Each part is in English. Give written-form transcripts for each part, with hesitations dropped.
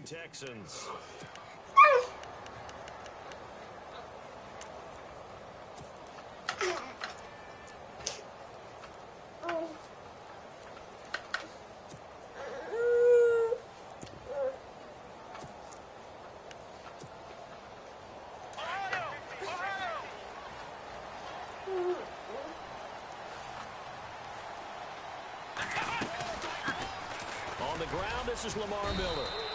Texans. On the ground, this is Lamar Miller.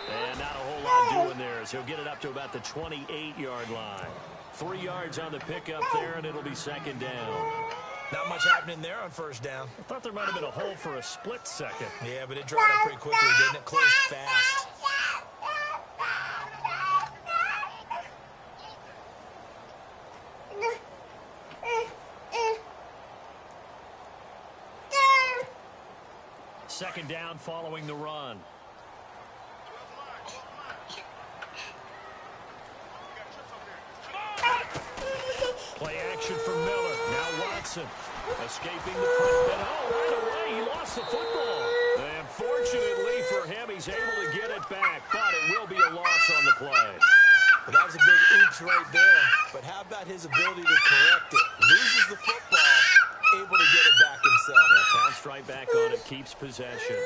And not a whole lot doing there as he'll get it up to about the 28-yard line. 3 yards on the pickup there, and it'll be second down. Not much happening there on first down. I thought there might have been a hole for a split second. Yeah, but it dried up pretty quickly, didn't it? Closed fast. Second down following the run. Play action for Miller. Now Watson escaping the press. Oh, right away, he lost the football. And fortunately for him, he's able to get it back, but it will be a loss on the play. Well, that was a big oops right there. But how about his ability to correct it? Loses the football, able to get it back himself. Yeah, bounced right back on it, keeps possession.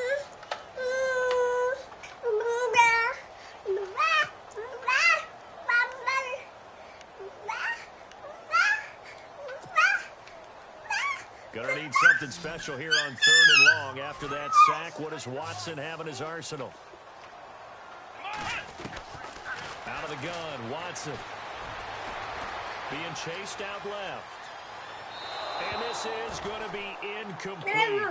Gonna need something special here on 3rd and long. After that sack, what does Watson have in his arsenal? Out of the gun, Watson. Being chased out left. And this is going to be incomplete.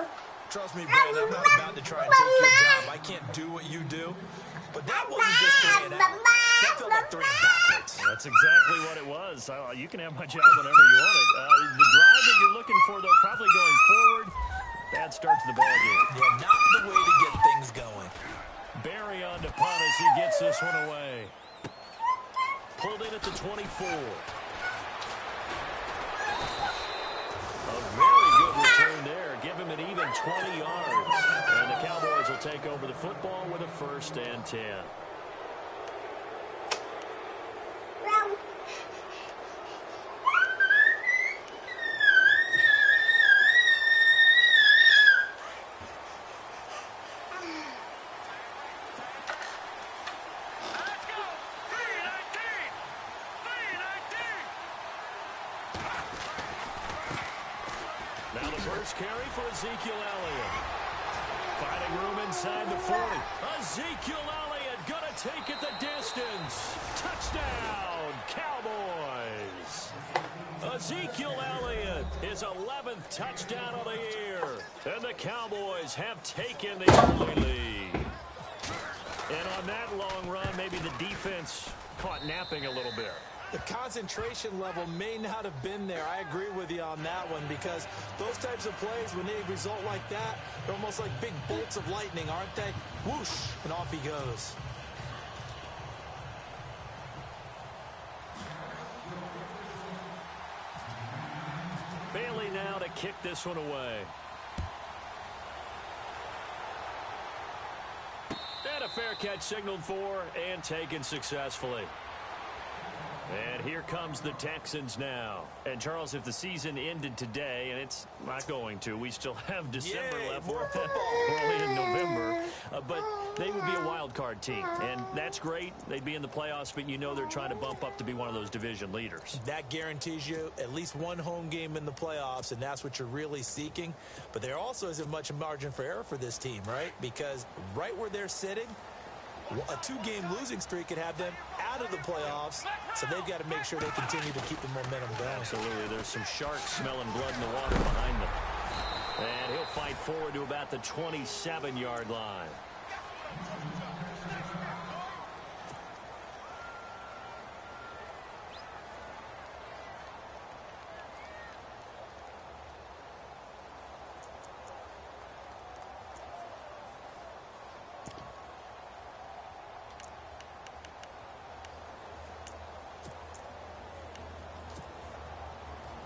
Trust me, Ben, I'm not about to try and take your job. I can't do what you do. But that wasn't just 3 and out. That felt like 3 and backwards. That's exactly what it was. You can have my job whenever you want it. The drive that you're looking for, though, probably going forward. Bad start to the ball game. Yeah, not the way to get things going. Barry on to punt as he gets this one away. Pulled in at the 24. A very good return there. Give him an even 20 yards. And the Cowboys will take over the football with a 1st and 10. Now the first carry for Ezekiel Elliott. Finding room inside the 40. Ezekiel Elliott gonna take it the distance. Touchdown, Cowboys. Ezekiel Elliott, his 11th touchdown of the year. And the Cowboys have taken the early lead. And on that long run, maybe the defense caught napping a little bit. The concentration level may not have been there. I agree with you on that one because those types of plays, when they result like that, they're almost like big bolts of lightning, aren't they? Whoosh, and off he goes. Bailey now to kick this one away. And a fair catch signaled for and taken successfully. And here comes the Texans now. And, Charles, if the season ended today, and it's not going to, we still have December left. We're only in November. But they would be a wild card team. And that's great. They'd be in the playoffs, but you know they're trying to bump up to be one of those division leaders. That guarantees you at least one home game in the playoffs, and that's what you're really seeking. But there also isn't much margin for error for this team, right? Because right where they're sitting, a 2-game losing streak could have them out of the playoffs, so they've got to make sure they continue to keep the momentum going. Absolutely. There's some sharks smelling blood in the water behind them. And he'll fight forward to about the 27-yard line.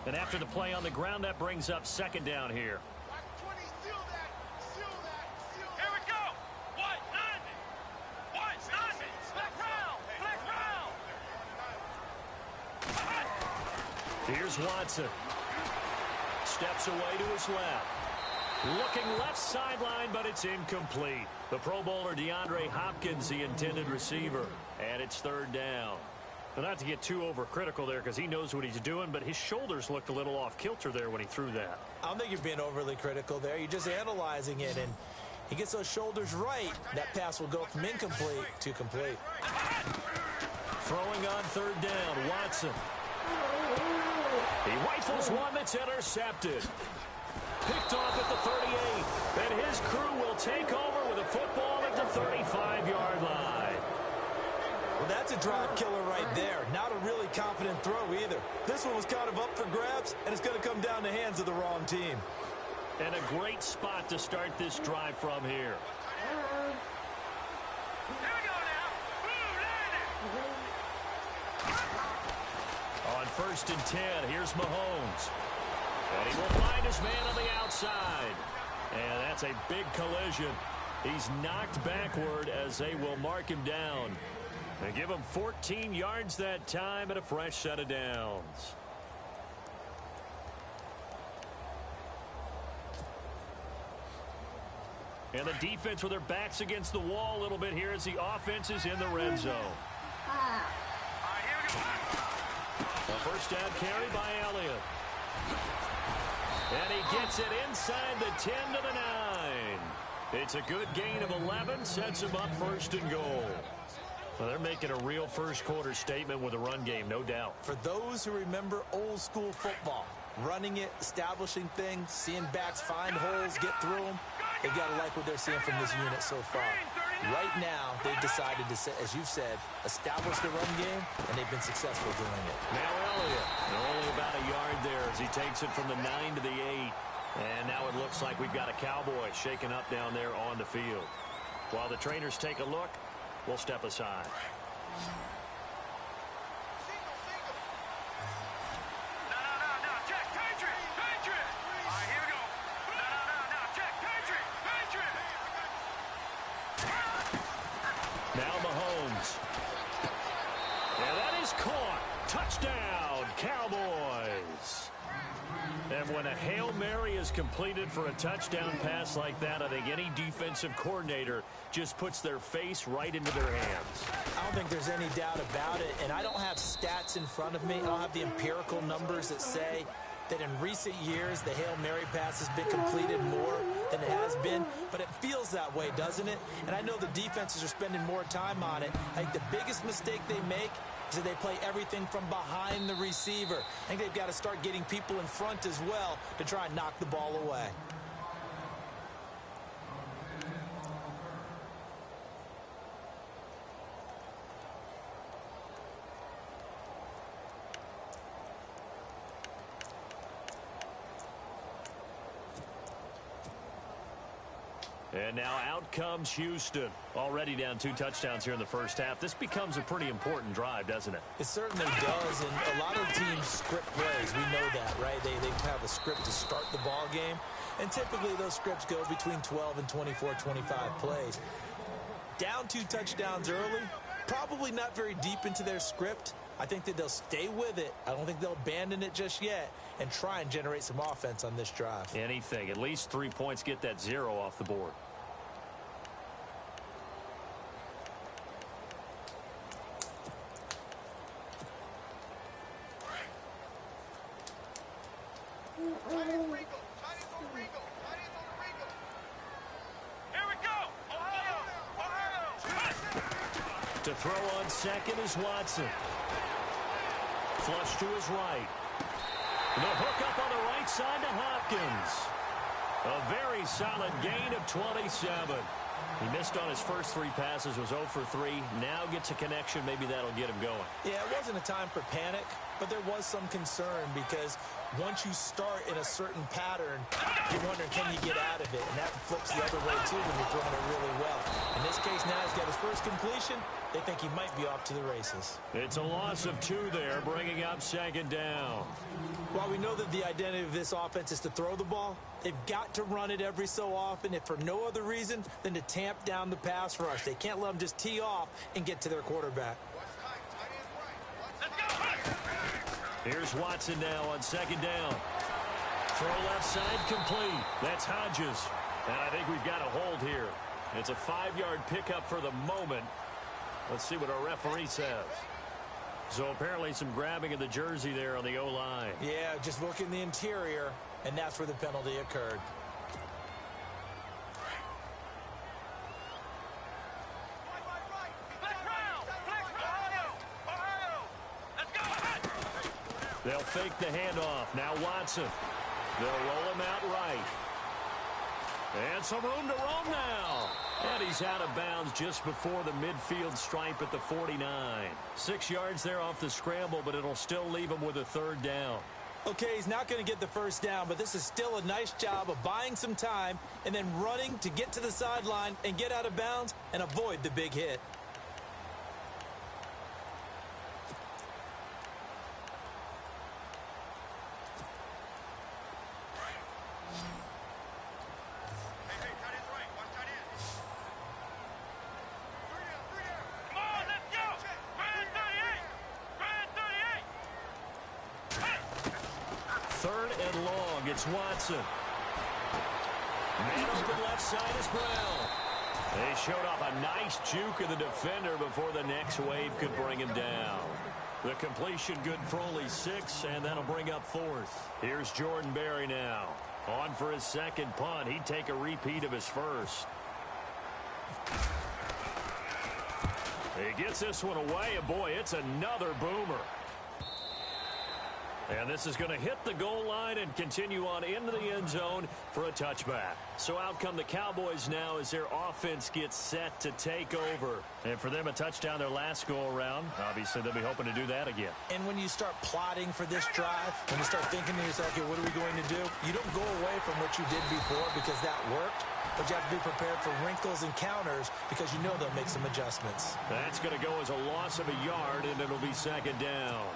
And after the play on the ground, that brings up second down here. Here we go. What? Here's Watson. Steps away to his left. Looking left sideline, but it's incomplete. The Pro Bowler DeAndre Hopkins, the intended receiver. And it's third down. Well, not to get too overcritical there because he knows what he's doing, but his shoulders looked a little off kilter there when he threw that. I don't think you're being overly critical there. You're just analyzing it, and he gets those shoulders right. That pass will go from incomplete to complete. Throwing on third down, Watson. He rifles one that's intercepted. Picked off at the 38. And his crew will take over with a football at the 35-yard line. Well, that's a drive killer right there. Not a really confident throw either. This one was kind of up for grabs, and it's going to come down the hands of the wrong team. And a great spot to start this drive from here. On 1st and 10, here's Mahomes. And he will find his man on the outside. And that's a big collision. He's knocked backward as they will mark him down. They give him 14 yards that time and a fresh set of downs. And the defense with their backs against the wall a little bit here as the offense is in the red zone. A first down carry by Elliott. And he gets it inside the 10 to the 9. It's a good gain of 11, sets him up 1st and goal. Well, they're making a real first-quarter statement with a run game, no doubt. For those who remember old-school football, running it, establishing things, seeing backs find holes, get through them, they've got to like what they're seeing from this unit so far. Right now, they've decided to, as you've said, establish the run game, and they've been successful doing it. Now Elliott, only about a yard there as he takes it from the 9 to the 8. And now it looks like we've got a Cowboy shaking up down there on the field. While the trainers take a look, we'll step aside. Now Mahomes. And that is caught. Touchdown, Cowboys. And when a Hail Mary is completed for a touchdown pass like that, I think any defensive coordinator just puts their face right into their hands. I don't think there's any doubt about it, and I don't have stats in front of me. I don't have the empirical numbers that say that in recent years the Hail Mary pass has been completed more than it has been, but it feels that way, doesn't it? And I know the defenses are spending more time on it. I think the biggest mistake they make is that they play everything from behind the receiver. I think they've got to start getting people in front as well to try and knock the ball away. And now out comes Houston. Already down 2 touchdowns here in the first half. This becomes a pretty important drive, doesn't it? It certainly does, and a lot of teams script plays. We know that, right? They have a script to start the ball game, and typically those scripts go between 12 and 24, 25 plays. Down 2 touchdowns early, probably not very deep into their script. I think that they'll stay with it. I don't think they'll abandon it just yet and try and generate some offense on this drive. Anything. At least 3 points, get that 0 off the board. To throw on second is Watson. Flush to his right. The hook up on the right side to Hopkins. A very solid gain of 27. He missed on his first 3 passes, was 0 for 3. Now gets a connection. Maybe that'll get him going. Yeah, it wasn't a time for panic, but there was some concern because once you start in a certain pattern, you're wondering, can you get out of it? And that flips the other way, too, when you're throwing it really well. In this case, now he's got his first completion. They think he might be off to the races. It's a loss of 2 there, bringing up 2nd down. While we know that the identity of this offense is to throw the ball, they've got to run it every so often, if for no other reason than to tamp down the pass rush. They can't let them just tee off and get to their quarterback. Here's Watson now on second down. Throw left side complete. That's Hodges. And I think we've got a hold here. It's a 5-yard pickup for the moment. Let's see what our referee says. So apparently some grabbing of the jersey there on the O-line. Yeah, just look in the interior, and that's where the penalty occurred. They'll fake the handoff. Now Watson. They'll roll him out right. And some room to roam now. And he's out of bounds just before the midfield stripe at the 49. 6 yards there off the scramble, but it'll still leave him with a third down. Okay, he's not going to get the first down, but this is still a nice job of buying some time and then running to get to the sideline and get out of bounds and avoid the big hit. Third and long, it's Watson. Man open left side is Brown. They showed off a nice juke of the defender before the next wave could bring him down. The completion good for only 6, and that'll bring up fourth. Here's Jordan Berry now. On for his second punt. He'd take a repeat of his first. He gets this one away, and boy, it's another boomer. And this is going to hit the goal line and continue on into the end zone for a touchback. So out come the Cowboys now as their offense gets set to take over. And for them, a touchdown their last go-around. Obviously, they'll be hoping to do that again. And when you start plotting for this drive, when you start thinking to yourself, okay, what are we going to do? You don't go away from what you did before because that worked. But you have to be prepared for wrinkles and counters because you know they'll make some adjustments. That's going to go as a loss of a yard, and it'll be second down.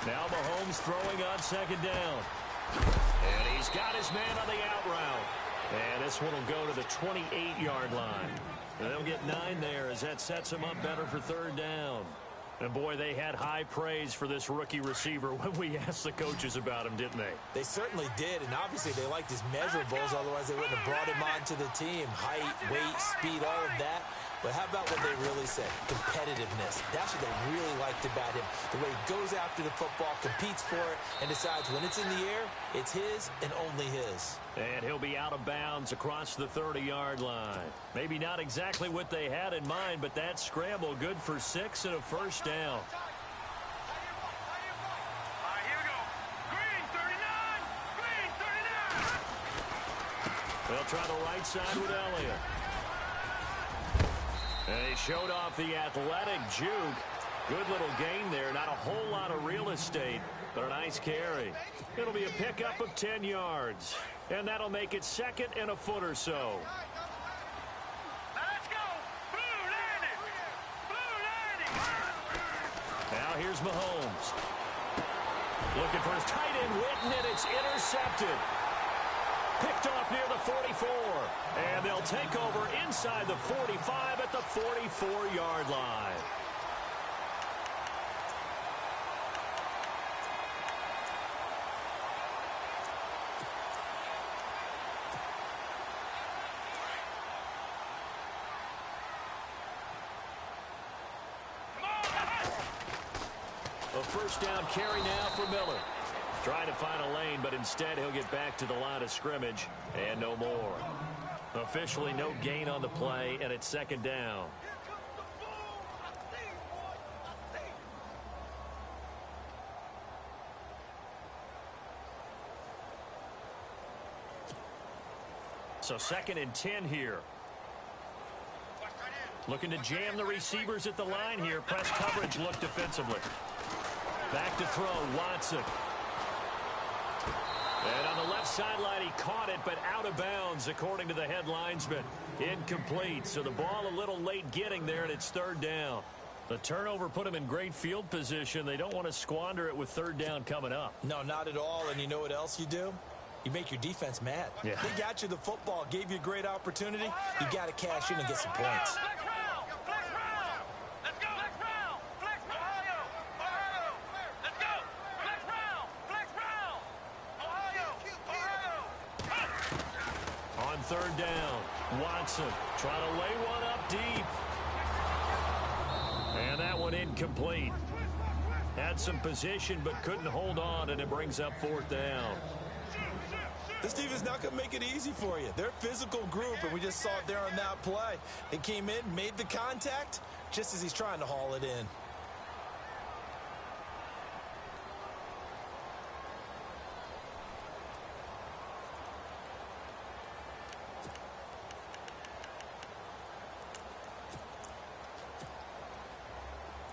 Now Mahomes throwing on second down. And he's got his man on the out route. And this one will go to the 28-yard line. They'll get 9 there as that sets them up better for third down. And, boy, they had high praise for this rookie receiver when we asked the coaches about him, didn't they? They certainly did, and obviously they liked his measurables, otherwise they wouldn't have brought him onto the team. Height, weight, speed, all of that. But how about what they really said? Competitiveness. That's what they really liked about him. The way he goes after the football, competes for it, and decides when it's in the air, it's his and only his. And he'll be out of bounds across the 30-yard line. Maybe not exactly what they had in mind, but that scramble good for 6 and a first down. They'll try the right side with Elliott. And he showed off the athletic juke. Good little gain there. Not a whole lot of real estate, but a nice carry. It'll be a pickup of 10 yards. And that'll make it second and a foot or so. Let's go. Blue landing. Blue landing. Now here's Mahomes. Looking for his tight end, Witten, and it's intercepted. Picked off near the 44. And they'll take over inside the 45 at the 44-yard line. A first down carry now for Miller. Trying to find a lane, but instead he'll get back to the line of scrimmage and no more. Officially no gain on the play, and it's second down. So second and 10 here. Looking to jam the receivers at the line here. Press coverage look defensively. Back to throw, Watson. And on the left sideline, he caught it, but out of bounds, according to the head linesman. Incomplete, so the ball a little late getting there, and it's third down. The turnover put him in great field position. They don't want to squander it with third down coming up. No, not at all, and you know what else you do? You make your defense mad. Yeah. They got you the football, gave you a great opportunity. You got to cash in and get some points. On third down, Watson trying to lay one up deep. And that one incomplete. Had some position but couldn't hold on, and it brings up fourth down. This team is not going to make it easy for you. They're a physical group, and we just saw it there on that play. They came in, made the contact, just as he's trying to haul it in.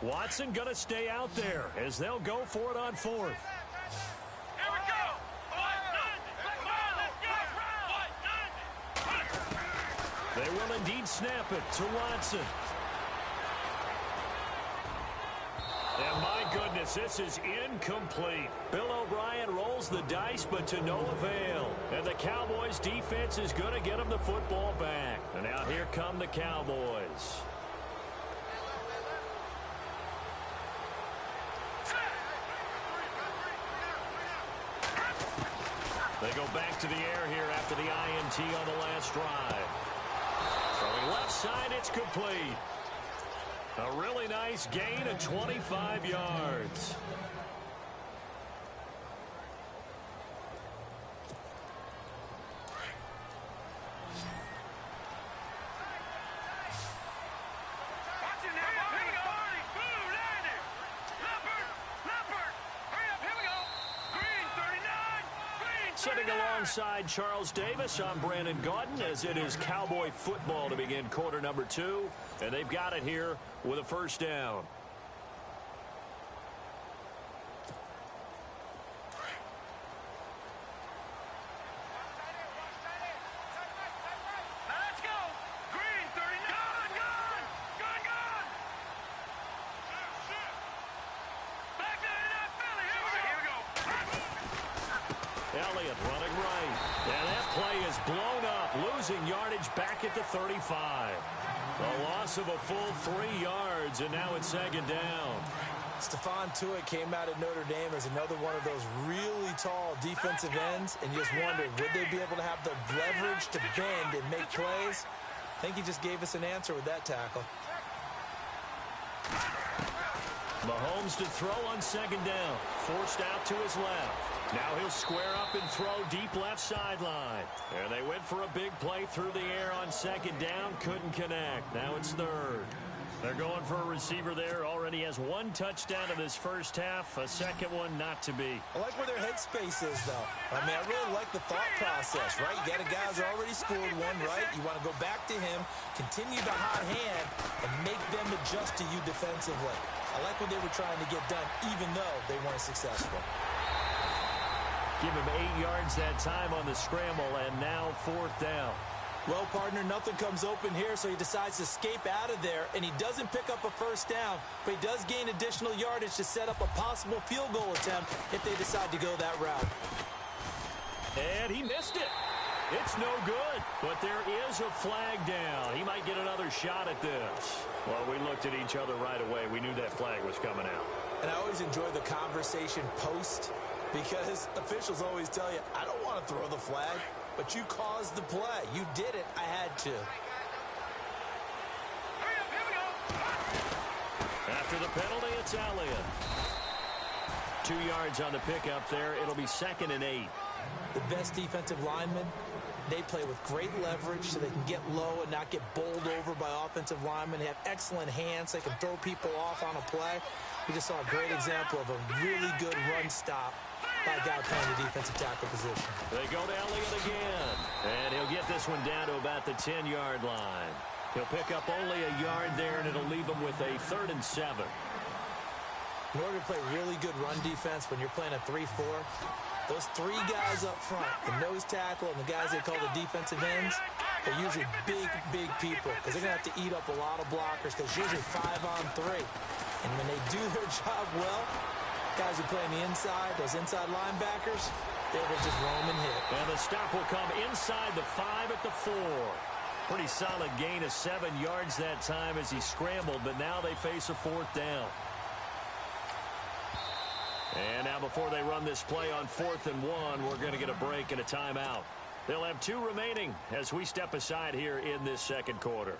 Watson going to stay out there as they'll go for it on fourth. Here we go. They will indeed snap it to Watson. And my goodness, this is incomplete. Bill O'Brien rolls the dice, but to no avail. And the Cowboys defense is going to get him the football back. And now here come the Cowboys. They go back to the air here after the INT on the last drive. Throwing left side, it's complete. A really nice gain of 25 yards. Sitting alongside Charles Davis, I'm Brandon Gaudin, as it is Cowboy football to begin quarter number 2. And they've got it here with a first down. Let's go. Green 39. Gone. Back to that Philly. Here we go. Elliott running right. And that play is blown up, losing yardage back at the 35. A loss of a full 3 yards, and now it's second down. Stephon Tuitt came out of Notre Dame as another one of those really tall defensive ends, and you just wondered, would they be able to have the leverage to bend and make plays? I think he just gave us an answer with that tackle. Mahomes to throw on second down. Forced out to his left. Now he'll square up and throw deep left sideline. And they went for a big play through the air on second down. Couldn't connect. Now it's third. They're going for a receiver there. Already has 1 touchdown in this first half. A second one not to be. I like where their headspace is, though. I mean, I really like the thought process, right? You got a guy who's already scored one, right? You want to go back to him, continue the hot hand, and make them adjust to you defensively. I like what they were trying to get done, even though they weren't successful. Give him 8 yards that time on the scramble, and now fourth down. Well, partner, nothing comes open here, so he decides to escape out of there, and he doesn't pick up a first down, but he does gain additional yardage to set up a possible field goal attempt if they decide to go that route. And he missed it. It's no good, but there is a flag down. He might get another shot at this. Well, we looked at each other right away. We knew that flag was coming out. And I always enjoy the conversation post, because officials always tell you, I don't want to throw the flag, but you caused the play. You did it. I had to. After the penalty, it's Elliott. 2 yards on the pickup there. It'll be 2nd and 8. The best defensive linemen, they play with great leverage so they can get low and not get bowled over by offensive linemen. They have excellent hands. They can throw people off on a play. We just saw a great example of a really good run stop by a guy playing the defensive tackle position. They go to Elliott again. And he'll get this one down to about the 10-yard line. He'll pick up only a yard there, and it'll leave him with a 3rd and 7. In order to play really good run defense when you're playing a 3-4, Those three guys up front, the nose tackle and the guys they call the defensive ends, are usually big, big people because they're going to have to eat up a lot of blockers because usually 5-on-3. And when they do their job well, guys who play on the inside, those inside linebackers, they will just roam and hit. And the stop will come inside the 5 at the 4. Pretty solid gain of 7 yards that time as he scrambled, but now they face a 4th down. And now before they run this play on 4th and 1, we're going to get a break and a timeout. They'll have 2 remaining as we step aside here in this second quarter.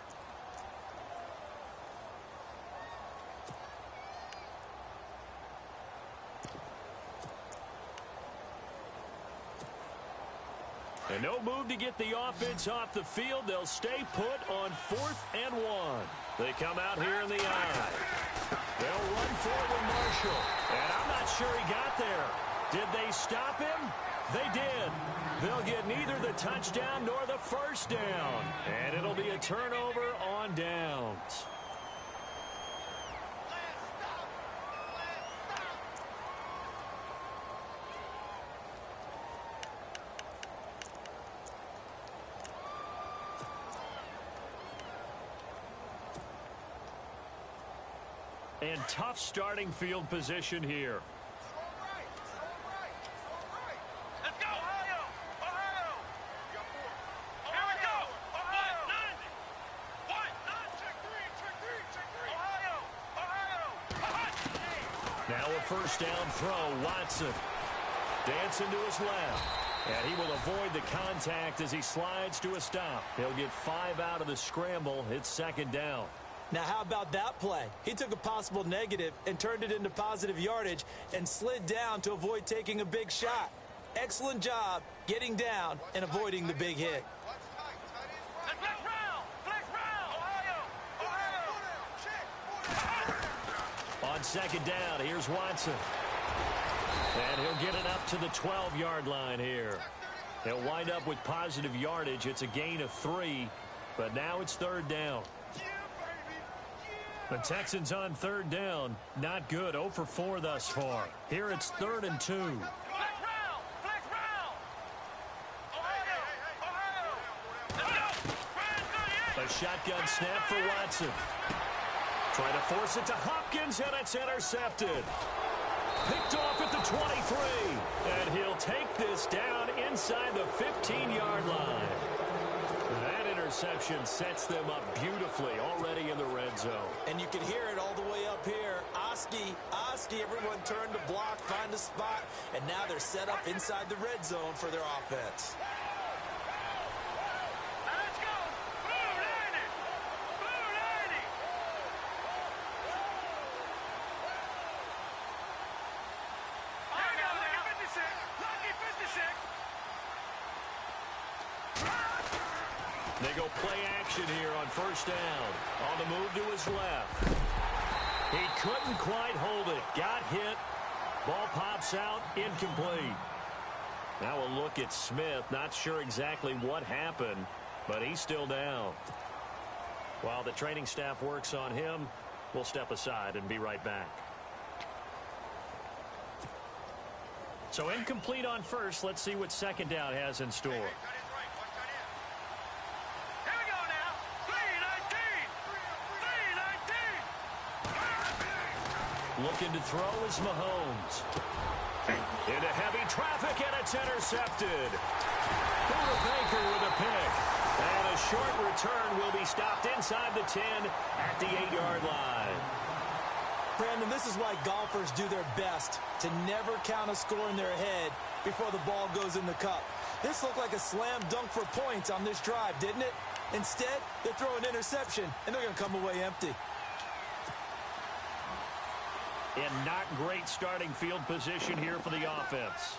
And no move to get the offense off the field. They'll stay put on 4th and 1. They come out here in the eye. They'll run forward Marshall. And I'm not sure he got there. Did they stop him? They did. They'll get neither the touchdown nor the first down. And it'll be a turnover on downs. And tough starting field position here. Let's go, Ohio! Ohio! Here we go! Ohio! 90! What? Check three! Ohio! Now a first down throw, Watson. Dancing to his left. And he will avoid the contact as he slides to a stop. He'll get 5 out of the scramble. It's 2nd down. Now, how about that play? He took a possible negative and turned it into positive yardage and slid down to avoid taking a big shot. Excellent job getting down and avoiding the big hit. Flex round! Ohio! On 2nd down, here's Watson. And he'll get it up to the 12-yard line here. He'll wind up with positive yardage. It's a gain of 3, but now it's 3rd down. The Texans on 3rd down. Not good. 0 for 4 thus far. Here it's 3rd and 2. Flex round! Ohio! Let's go! A shotgun snap for Watson. Trying to force it to Hopkins, and it's intercepted. Picked off at the 23. And he'll take this down inside the 15-yard line. That interception sets them up beautifully already in the red zone. And you can hear it all the way up here. Oski, everyone turned to block, find a spot, and now they're set up inside the red zone for their offense. Let's go! Blue 90! Blue 90! Here we go, Lucky 56! Lucky 56! They go play action here on 1st down. On the move to his left. He couldn't quite hold it. Got hit. Ball pops out. Incomplete. Now a look at Smith. Not sure exactly what happened, but he's still down. While the training staff works on him, we'll step aside and be right back. So incomplete on 1st. Let's see what 2nd down has in store. Looking to throw is Mahomes. Into heavy traffic, and it's intercepted. Buda Baker with a pick. And a short return will be stopped inside the 10 at the 8-yard line. Brandon, this is why golfers do their best to never count a score in their head before the ball goes in the cup. This looked like a slam dunk for points on this drive, didn't it? Instead, they throw an interception, and they're going to come away empty. And not great starting field position here for the offense.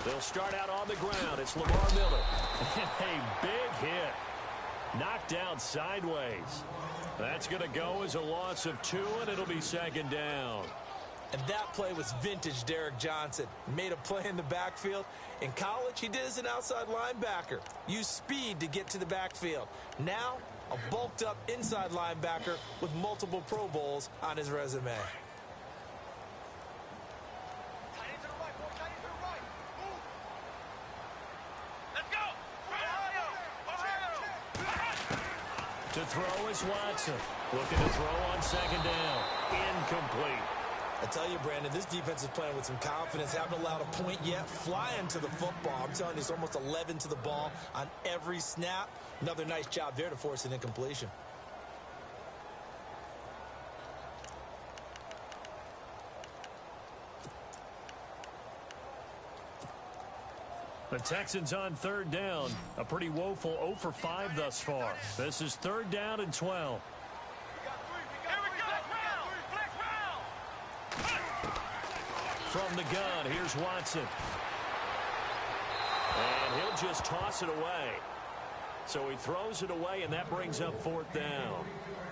They'll start out on the ground. It's Lamar Miller. And a big hit. Knocked down sideways. That's going to go as a loss of 2, and it'll be 2nd down. And that play was vintage Derek Johnson. Made a play in the backfield. In college, he did as an outside linebacker. Used speed to get to the backfield. Now, a bulked-up inside linebacker with multiple Pro Bowls on his resume. To throw is Watson. Looking to throw on second down. Incomplete. I tell you, Brandon, this defense is playing with some confidence. Haven't allowed a point yet. Flying to the football. I'm telling you, it's almost 11 to the ball on every snap. Another nice job there to force an incompletion. The Texans on third down. A pretty woeful 0 for 5 thus far. This is third down and 12. From the gun, here's Watson. And he'll just toss it away. So he throws it away, and that brings up fourth down.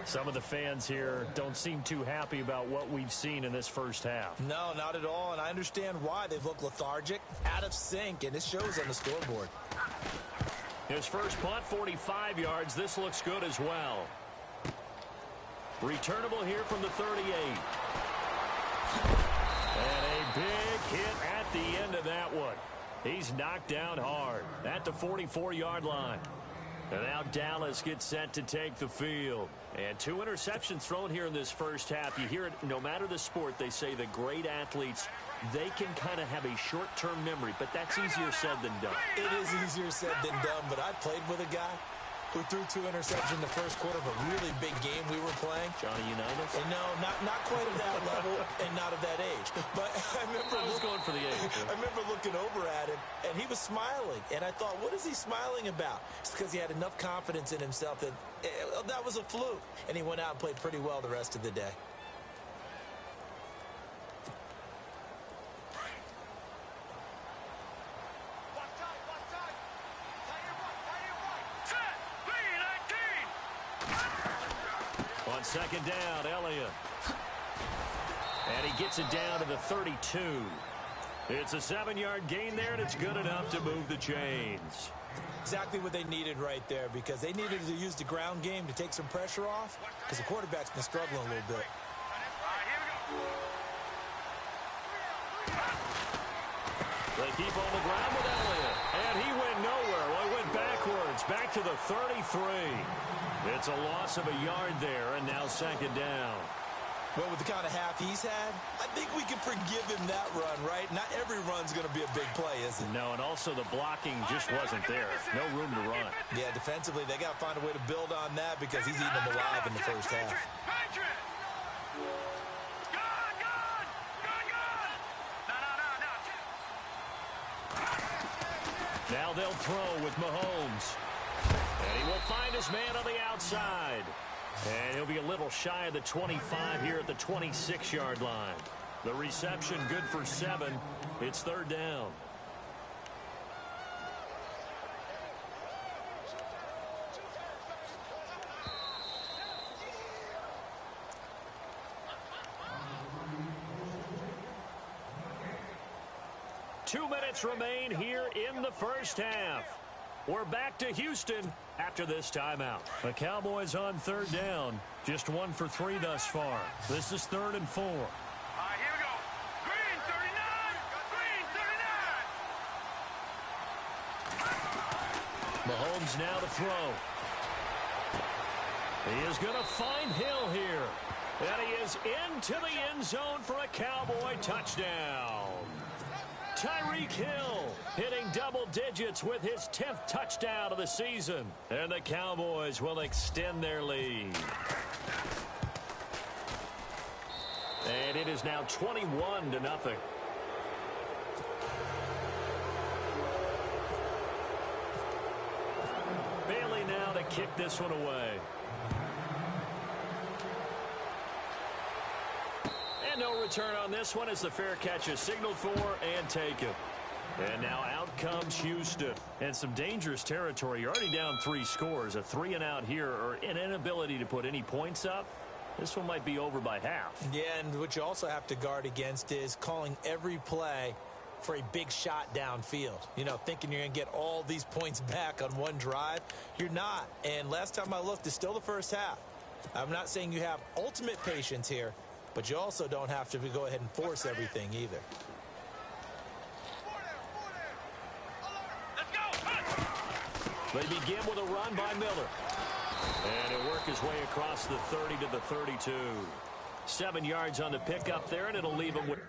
Some of the fans here don't seem too happy about what we've seen in this first half. No, not at all, and I understand why. They've looked lethargic, out of sync, and it shows on the scoreboard. His first punt, 45 yards. This looks good as well. Returnable here from the 38. And a big hit at the end of that one. He's knocked down hard at the 44-yard line. And now Dallas gets set to take the field. And 2 interceptions thrown here in this first half. You hear it, no matter the sport, they say the great athletes, they can kind of have a short-term memory, but that's easier said than done. It is easier said than done, but I played with a guy who threw 2 interceptions in the first quarter of a really big game we were playing. Johnny Unitas? And no, not quite at that level and not at that age. But I was going for the age. I remember looking over at him, and he was smiling. And I thought, what is he smiling about? It's because he had enough confidence in himself that that was a fluke. And he went out and played pretty well the rest of the day. On second down, Elliott. And he gets it down to the 32. It's a 7-yard gain there, and it's good enough to move the chains. Exactly what they needed right there, because they needed to use the ground game to take some pressure off, because the quarterback's been struggling a little bit. They keep on the ground with Elliott. And he went nowhere. Well, he went backwards, back to the 33. It's a loss of a yard there, and now second down. Well, with the kind of half he's had, I think we can forgive him that run, right? Not every run's going to be a big play, is it? No, and also the blocking just wasn't there. No room to run. Yeah, defensively, they got to find a way to build on that because he's eating them alive in the first half. Now they'll throw with Mahomes. And he will find his man on the outside. And he'll be a little shy of the 25 here at the 26-yard line. The reception good for 7. It's third down. Two minutes remain here in the first half. We're back to Houston after this timeout. The Cowboys on third down. Just 1 for 3 thus far. This is 3rd and 4. All right, here we go. Green 39. Green 39. Mahomes now to throw. He is going to find Hill here. And he is into the end zone for a Cowboy touchdown. Tyreek Hill hitting double digits with his 10th touchdown of the season. And the Cowboys will extend their lead. And it is now 21-0. Bailey now to kick this one away. No return on this one as the fair catch is signaled for and taken. And now out comes Houston. And some dangerous territory. You're already down 3 scores. A 3-and-out here or an inability to put any points up. This one might be over by half. Yeah, and what you also have to guard against is calling every play for a big shot downfield. You know, thinking you're going to get all these points back on one drive. You're not. And last time I looked, it's still the first half. I'm not saying you have ultimate patience here, but you also don't have to go ahead and force everything either. They begin with a run by Miller. And he'll work his way across the 30 to the 32. 7 yards on the pickup there, and it'll leave him with...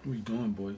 What are you doing, boy?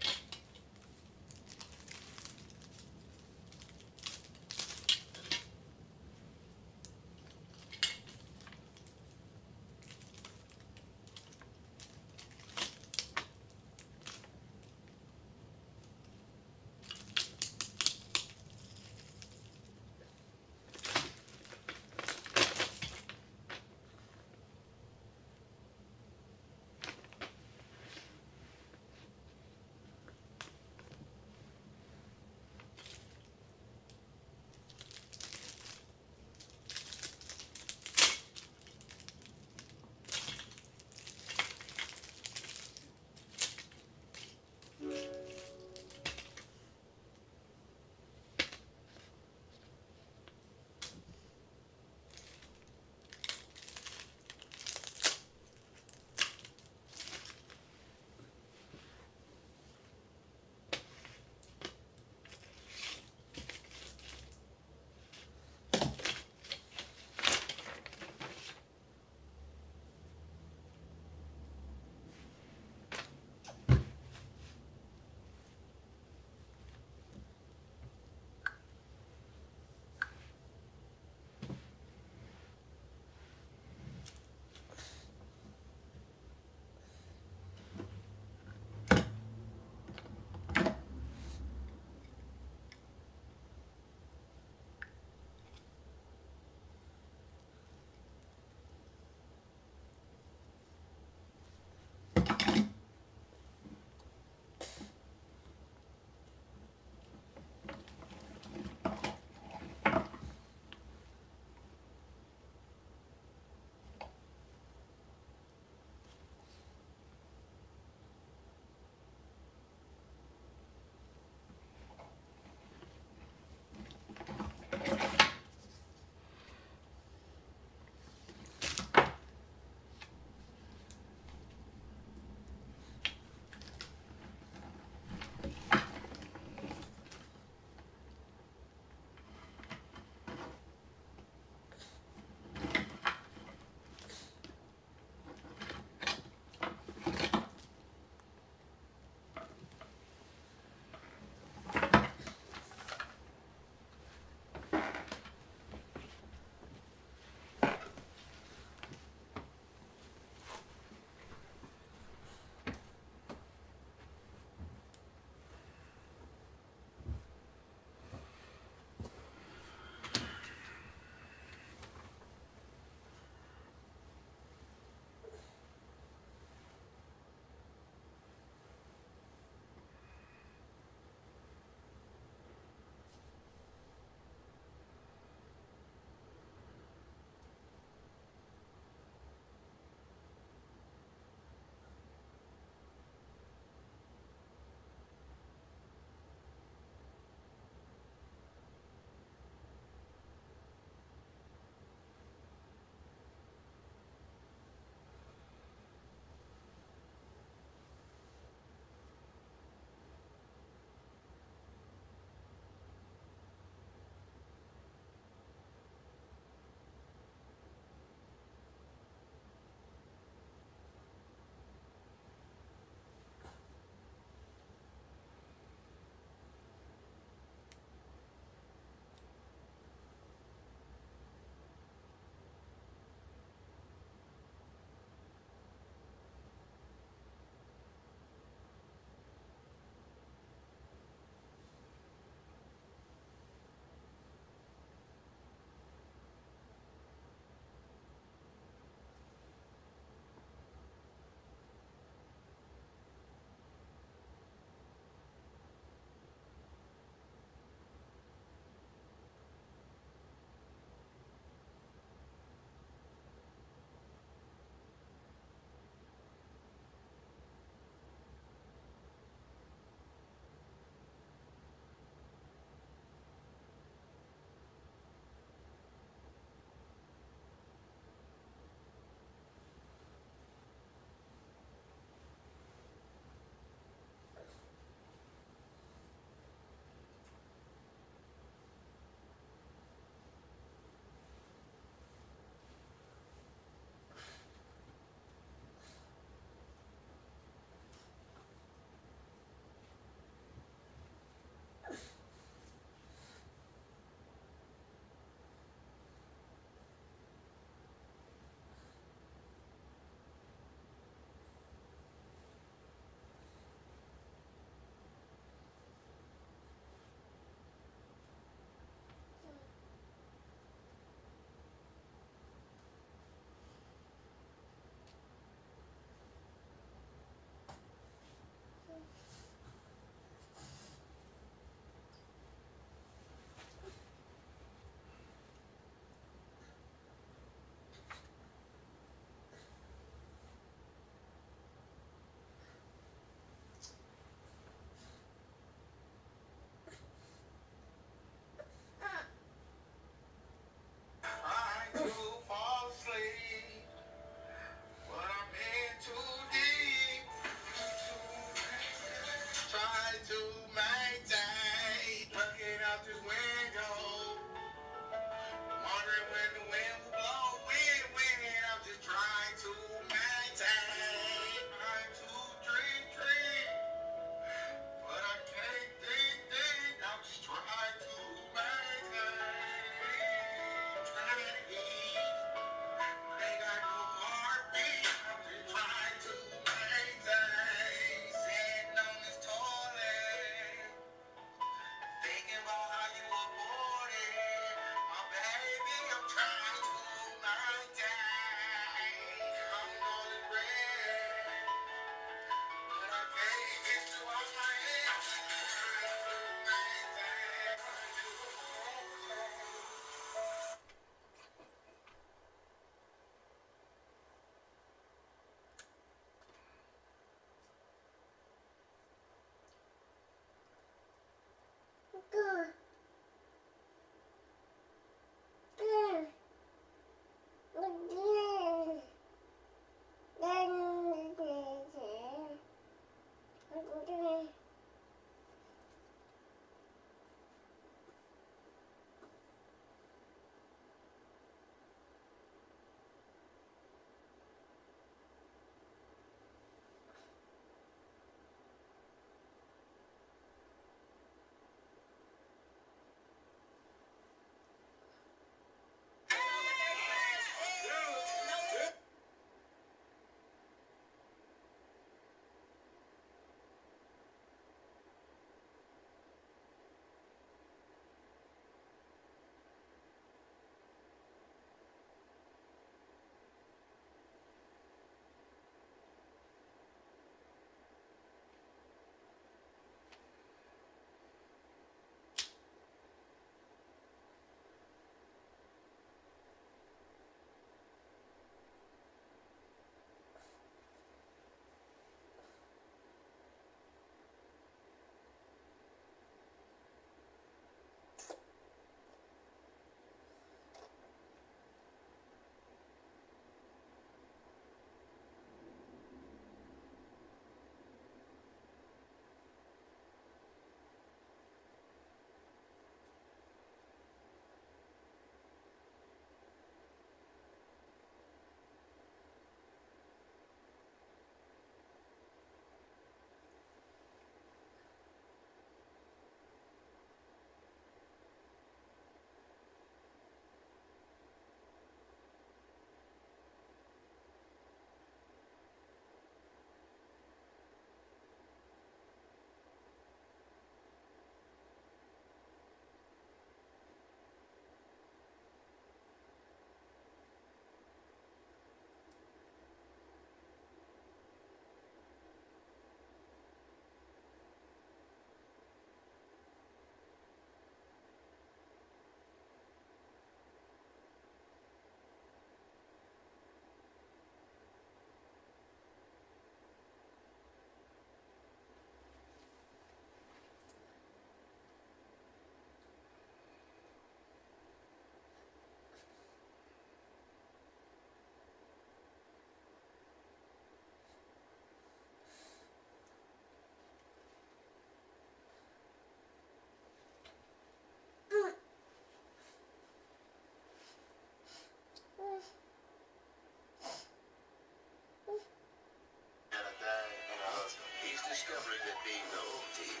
He's discovering that being the home team,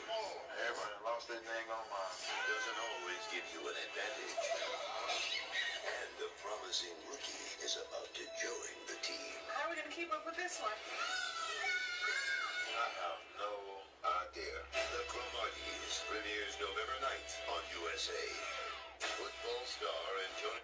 everybody lost their dang on mind, doesn't always give you an advantage. And the promising rookie is about to join the team. How are we going to keep up with this one? I have no idea. The Cromarties premieres November 9th on USA. Football star and Tony.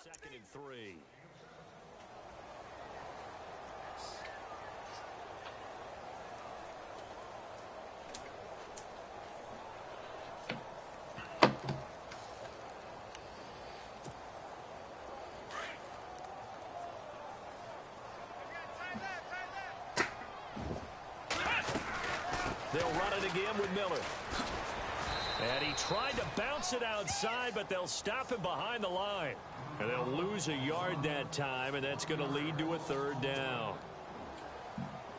2nd and 3. They'll run it again with Miller. And he tried to bounce it outside, but they'll stop him behind the line. And they'll lose a yard that time, and that's going to lead to a 3rd down.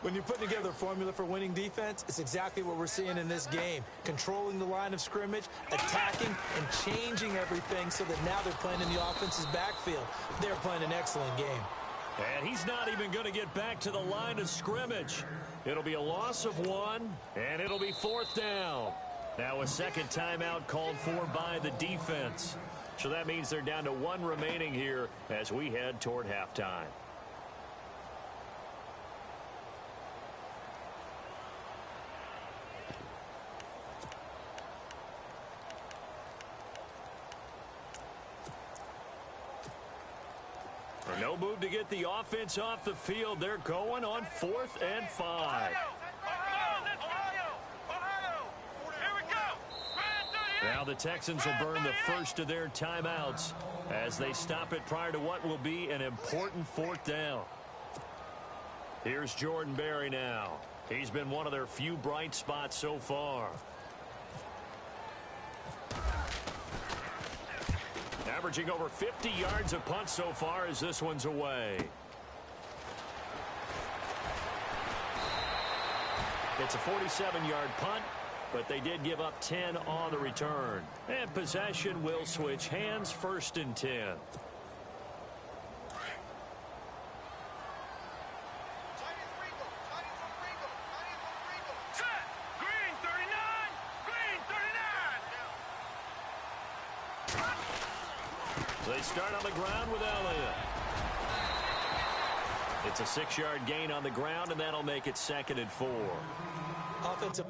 When you're putting together a formula for winning defense, it's exactly what we're seeing in this game. Controlling the line of scrimmage, attacking, and changing everything so that now they're playing in the offense's backfield. They're playing an excellent game. And he's not even going to get back to the line of scrimmage. It'll be a loss of 1, and it'll be 4th down. Now a 2nd timeout called for by the defense. So that means they're down to 1 remaining here as we head toward halftime. No move to get the offense off the field. They're going on 4th and 5. Now the Texans will burn the first of their timeouts as they stop it prior to what will be an important 4th down. Here's Jordan Berry now. He's been one of their few bright spots so far. Averaging over 50 yards a punt so far as this one's away. It's a 47-yard punt, but they did give up 10 on the return. And possession will switch hands, 1st and 10. They start on the ground with Elliott. It's a 6-yard gain on the ground, and that'll make it 2nd and 4. Offensive